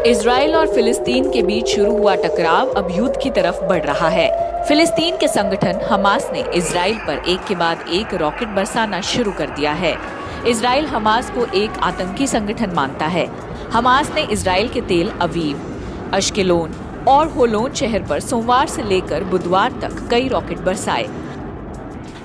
Israel और फिलिस्तीन के बीच शुरू हुआ टकराव अब युद्ध की तरफ बढ़ रहा है। फिलिस्तीन के संगठन हमास ने इजराइल पर एक के बाद एक रॉकेट बरसाना शुरू कर दिया है। इजराइल हमास को एक आतंकी संगठन मानता है। हमास ने इजराइल के तेल अवीव, अश्केलोन और होलोन शहर पर सोमवार से लेकर बुधवार तक कई रॉकेट बरसाए।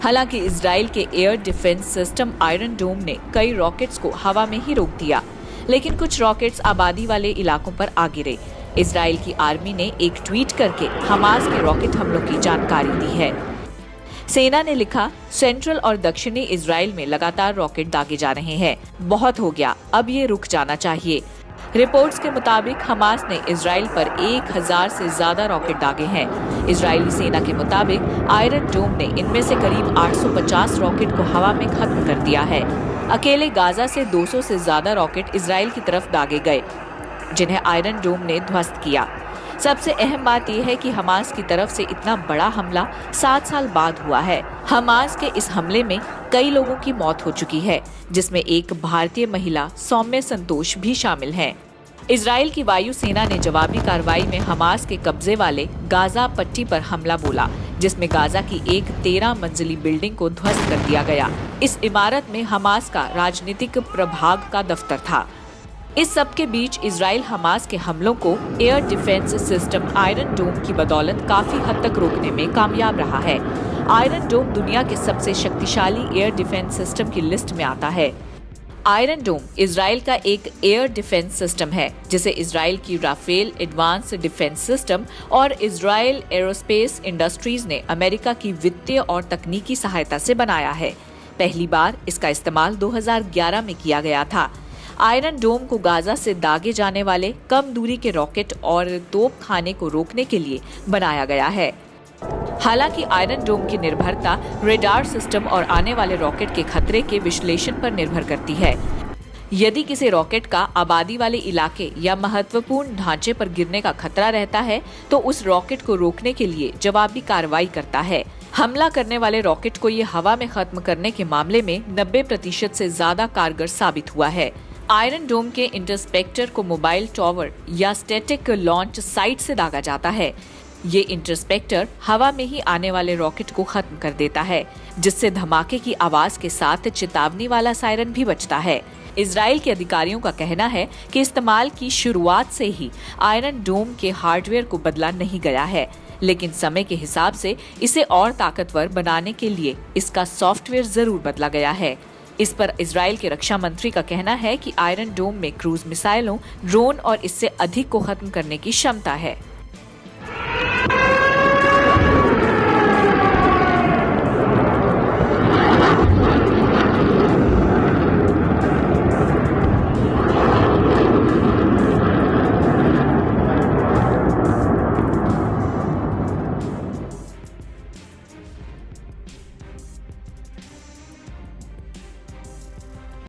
हालांकि इजराइल के एयर डिफेंस सिस्टम आयरन डोम ने कई रॉकेट्स को हवा में ही रोक दिया, लेकिन कुछ रॉकेट्स आबादी वाले इलाकों पर आ गिरे। इजराइल की आर्मी ने एक ट्वीट करके हमास के रॉकेट हमलों की जानकारी दी है। सेना ने लिखा, सेंट्रल और दक्षिणी इजराइल में लगातार रॉकेट दागे जा रहे हैं। बहुत हो गया, अब ये रुक जाना चाहिए। रिपोर्ट्स के मुताबिक हमास ने इजराइल पर 1000 से ज्यादा रॉकेट दागे हैं। इजरायली सेना के मुताबिक आयरन डोम ने इनमें से करीब 850 रॉकेट को हवा में खत्म कर दिया है। अकेले गाजा से 200 से ज्यादा रॉकेट इजराइल की तरफ दागे गए, जिन्हें आयरन डोम ने ध्वस्त किया। सबसे अहम बात यह है कि हमास की तरफ से इतना बड़ा हमला 7 साल बाद हुआ है। हमास के इस हमले में कई लोगों की मौत हो चुकी है, जिसमें एक भारतीय महिला सौम्य संतोष भी शामिल है। इजराइल की वायु सेना ने जवाबी कार्रवाई में हमास के कब्जे वाले गाजा पट्टी पर हमला बोला, जिसमें गाजा की एक 13 मंजिली बिल्डिंग को ध्वस्त कर दिया गया। इस इमारत में हमास का राजनीतिक प्रभाग का दफ्तर था। इस सब के बीच इजराइल हमास के हमलों को एयर डिफेंस सिस्टम आयरन डोम की बदौलत काफी हद तक रोकने में कामयाब रहा है। आयरन डोम दुनिया के सबसे शक्तिशाली एयर डिफेंस सिस्टम की लिस्ट में आता है। आयरन डोम इजराइल का एक एयर डिफेंस सिस्टम है, जिसे इजराइल की राफेल एडवांस डिफेंस सिस्टम और इजराइल एरोस्पेस इंडस्ट्रीज ने अमेरिका की वित्तीय और तकनीकी सहायता से बनाया है। पहली बार इसका इस्तेमाल 2011 में किया गया था। आयरन डोम को गाजा से दागे जाने वाले कम दूरी के रॉकेट और तोप खाने को रोकने के लिए बनाया गया है। हालांकि आयरन डोम की निर्भरता रेडार सिस्टम और आने वाले रॉकेट के खतरे के विश्लेषण पर निर्भर करती है। यदि किसी रॉकेट का आबादी वाले इलाके या महत्वपूर्ण ढांचे पर गिरने का खतरा रहता है, तो उस रॉकेट को रोकने के लिए जवाबी कार्रवाई करता है। हमला करने वाले रॉकेट को ये हवा में खत्म करने के मामले में 90% से ज्यादा कारगर साबित हुआ है। आयरन डोम के इंटरस्पेक्टर को मोबाइल टावर या स्टैटिक लॉन्च साइट से दागा जाता है। ये इंटरस्पेक्टर हवा में ही आने वाले रॉकेट को खत्म कर देता है, जिससे धमाके की आवाज के साथ चेतावनी वाला सायरन भी बजता है। इजराइल के अधिकारियों का कहना है कि इस्तेमाल की शुरुआत से ही आयरन डोम के हार्डवेयर को बदला नहीं गया है, लेकिन समय के हिसाब से इसे और ताकतवर बनाने के लिए इसका सॉफ्टवेयर जरूर बदला गया है। इस पर इजराइल के रक्षा मंत्री का कहना है कि आयरन डोम में क्रूज मिसाइलों, ड्रोन और इससे अधिक को खत्म करने की क्षमता है।